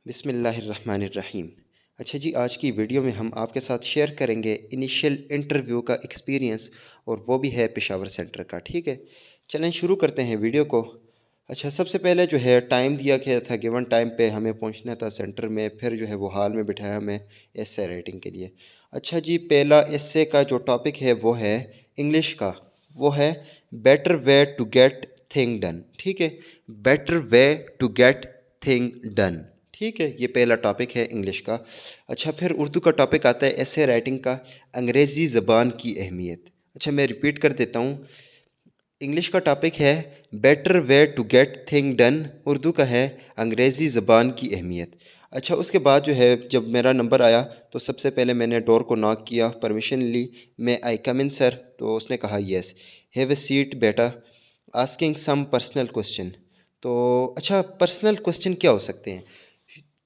बिस्मिल्लाहिर्रहमानिर्रहीम। अच्छा जी, आज की वीडियो में हम आपके साथ शेयर करेंगे इनिशियल इंटरव्यू का एक्सपीरियंस, और वो भी है पेशावर सेंटर का। ठीक है, चलें शुरू करते हैं वीडियो को। अच्छा, सबसे पहले जो है टाइम दिया गया था, गिवन टाइम पे हमें पहुंचना था सेंटर में। फिर जो है वो हॉल में बिठाया हमें एसे राइटिंग के लिए। अच्छा जी, पहला एसे का जो टॉपिक है वो है इंग्लिश का। वो है better way to get thing done. ठीक है, better way to get thing done. ठीक है, ये पहला टॉपिक है इंग्लिश का। अच्छा, फिर उर्दू का टॉपिक आता है ऐसे राइटिंग का, अंग्रेज़ी ज़बान की अहमियत। अच्छा, मैं रिपीट कर देता हूँ। इंग्लिश का टॉपिक है better way to get thing done, Urdu का है अंग्रेज़ी ज़बान की अहमियत। अच्छा, उसके बाद जो है जब मेरा नंबर आया तो सबसे पहले मैंने डोर को नॉक किया, परमिशन ली। मैं आई कम इन सर? तो उसने कहा येस, हैव ए सीट बेटा, आस्किंग सम पर्सनल क्वेश्चन। तो अच्छा, पर्सनल क्वेश्चन क्या हो सकते हैं?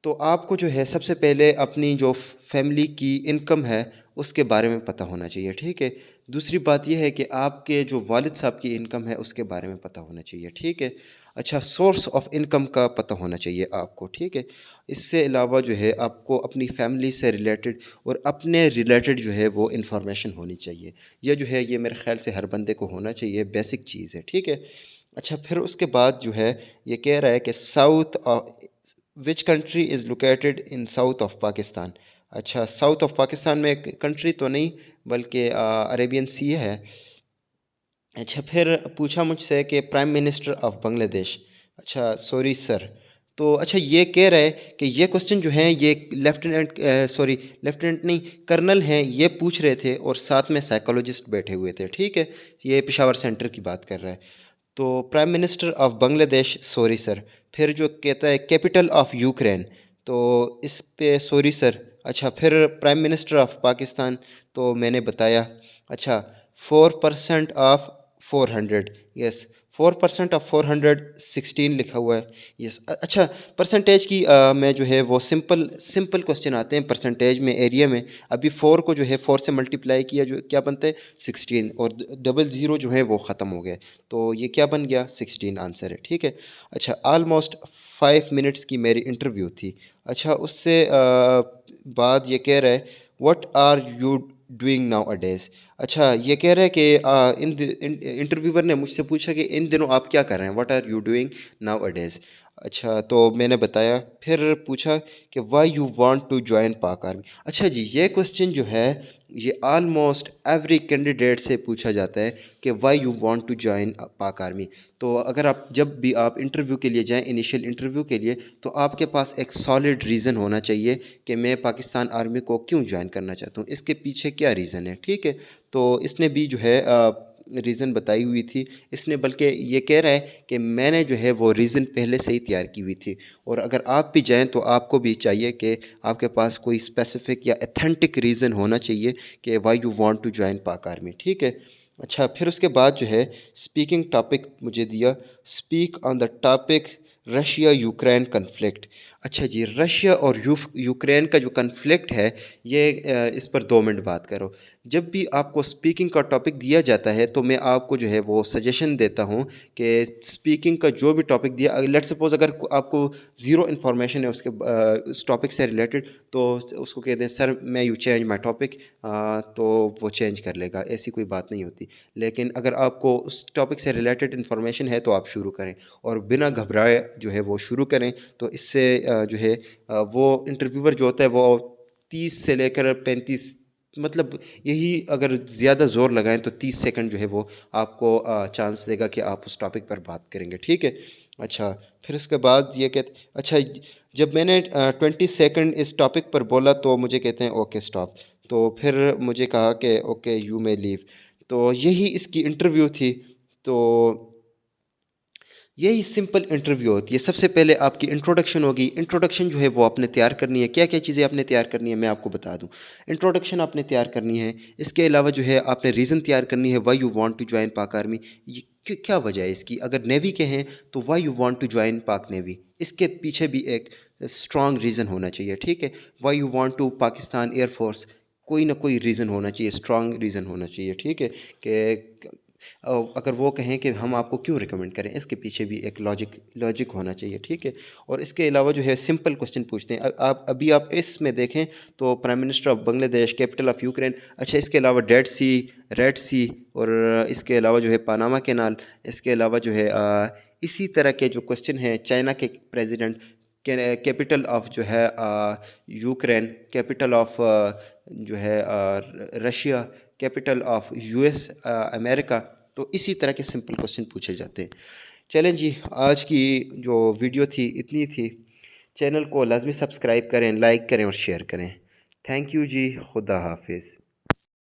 तो आपको जो है सबसे पहले अपनी जो फैमिली की इनकम है उसके बारे में पता होना चाहिए। ठीक है, दूसरी बात यह है कि आपके जो वालिद साहब की इनकम है उसके बारे में पता होना चाहिए। ठीक है, अच्छा, सोर्स ऑफ इनकम का पता होना चाहिए आपको। ठीक है, इससे अलावा जो है आपको अपनी फैमिली से रिलेटेड और अपने रिलेटेड जो है वो इन्फॉर्मेशन होनी चाहिए। यह जो है ये मेरे ख्याल से हर बंदे को होना चाहिए, बेसिक चीज़ है। ठीक है, अच्छा, फिर उसके बाद जो है ये कह रहा है कि south which country is located in south of Pakistan. अच्छा, साउथ ऑफ पाकिस्तान में एक कंट्री तो नहीं बल्कि अरेबियन सी है। अच्छा, फिर पूछा मुझसे कि प्राइम मिनिस्टर ऑफ बांग्लादेश। अच्छा, सॉरी सर। तो अच्छा, ये कह रहा है कि ये क्वेश्चन जो है ये लेफ्टिनेंट नहीं, कर्नल हैं, ये पूछ रहे थे और साथ में साइकोलॉजिस्ट बैठे हुए थे। ठीक है, ये पेशावर सेंटर की बात कर रहा है। तो prime minister of Bangladesh, sorry sir. फिर जो कहता है कैपिटल ऑफ यूक्रेन, तो इस पे सॉरी सर। अच्छा, फिर प्राइम मिनिस्टर ऑफ पाकिस्तान, तो मैंने बताया। अच्छा, 4% ऑफ 400, यस, 4% ऑफ 416 लिखा हुआ है। यस, अच्छा, परसेंटेज की मैं जो है वो सिंपल सिंपल क्वेश्चन आते हैं परसेंटेज में, एरिया में। अभी 4 को जो है 4 से मल्टीप्लाई किया, जो क्या बनता है 16, और डबल ज़ीरो जो है वो ख़त्म हो गया, तो ये क्या बन गया 16 आंसर है। ठीक है, अच्छा, ऑलमोस्ट 5 मिनट्स की मेरी इंटरव्यू थी। अच्छा, उससे बाद ये कह रहा है what are you doing nowadays. अच्छा, ये कह रहा है कि इंटरव्यूअर ने मुझसे पूछा कि इन दिनों आप क्या कर रहे हैं, what are you doing nowadays. अच्छा, तो मैंने बताया। फिर पूछा कि why you want to join Pak army. अच्छा जी, ये क्वेश्चन जो है ये ऑलमोस्ट एवरी कैंडिडेट से पूछा जाता है कि why you want to join Pak army. तो अगर आप जब भी आप इंटरव्यू के लिए जाएं, इनिशियल इंटरव्यू के लिए, तो आपके पास एक सॉलिड रीज़न होना चाहिए कि मैं पाकिस्तान आर्मी को क्यों ज्वाइन करना चाहता हूँ, इसके पीछे क्या रीज़न है। ठीक है, तो इसने भी जो है रीज़न बताई हुई थी। इसने बल्कि ये कह रहा है कि मैंने जो है वो रीज़न पहले से ही तैयार की हुई थी, और अगर आप भी जाएं तो आपको भी चाहिए कि आपके पास कोई स्पेसिफिक या अथेंटिक रीज़न होना चाहिए कि why you want to join Pak army. ठीक है, अच्छा, फिर उसके बाद जो है स्पीकिंग टॉपिक मुझे दिया, speak on the topic Russia Ukraine conflict. अच्छा जी, रशिया और यूक्रेन का जो कन्फ्लिक्ट है ये इस पर 2 मिनट बात करो। जब भी आपको स्पीकिंग का टॉपिक दिया जाता है तो मैं आपको जो है वो सजेशन देता हूँ कि स्पीकिंग का जो भी टॉपिक दिया, लेट सपोज़ अगर आपको ज़ीरो इन्फॉर्मेशन है उसके उस टॉपिक से रिलेटेड, तो उसको कह दें सर मैं यू चेंज माई टॉपिक, तो वो चेंज कर लेगा, ऐसी कोई बात नहीं होती। लेकिन अगर आपको उस टॉपिक से रिलेटेड इन्फॉर्मेशन है तो आप शुरू करें, और बिना घबराए जो है वो शुरू करें। तो इससे जो है वो इंटरव्यूअर जो होता है वो 30 से लेकर 35, मतलब यही अगर ज़्यादा ज़ोर लगाएं तो 30 सेकंड जो है वो आपको चांस देगा कि आप उस टॉपिक पर बात करेंगे। ठीक है, अच्छा, फिर उसके बाद ये कहते, अच्छा, जब मैंने 20 सेकंड इस टॉपिक पर बोला तो मुझे कहते हैं ओके स्टॉप। तो फिर मुझे कहा कि ओके यू मे लीव। तो यही इसकी इंटरव्यू थी। तो यही सिंपल इंटरव्यू होती है। सबसे पहले आपकी इंट्रोडक्शन होगी। इंट्रोडक्शन जो है वो आपने तैयार करनी है। क्या क्या चीज़ें आपने तैयार करनी है मैं आपको बता दूं। इंट्रोडक्शन आपने तैयार करनी है, इसके अलावा जो है आपने रीज़न तैयार करनी है why you want to join Pak army. ये क्या वजह है इसकी, अगर नेवी के हैं तो why you want to join Pak navy, इसके पीछे भी एक स्ट्रॉन्ग रीज़न होना चाहिए। ठीक है, why you want to Pakistan air force, कोई ना कोई रीज़न होना चाहिए, स्ट्रॉन्ग रीज़न होना चाहिए। ठीक है, कि अगर वो कहें कि हम आपको क्यों रिकमेंड करें, इसके पीछे भी एक लॉजिक होना चाहिए, ठीक है। और इसके अलावा जो है सिंपल क्वेश्चन पूछते हैं। आप इसमें देखें तो prime minister of Bangladesh, capital of Ukraine. अच्छा, इसके अलावा डेड सी, रेड सी, और इसके अलावा जो है पानामा कैनाल। इसके अलावा जो है इसी तरह के जो क्वेश्चन हैं, चाइना के प्रेसिडेंट, कैपिटल ऑफ जो है यूक्रेन, कैपिटल ऑफ जो है Russia, capital of US America. तो इसी तरह के सिंपल क्वेश्चन पूछे जाते हैं। चलें जी, आज की जो वीडियो थी इतनी थी। चैनल को लाजमी सब्सक्राइब करें, लाइक करें और शेयर करें। थैंक यू जी, खुदा हाफिज़।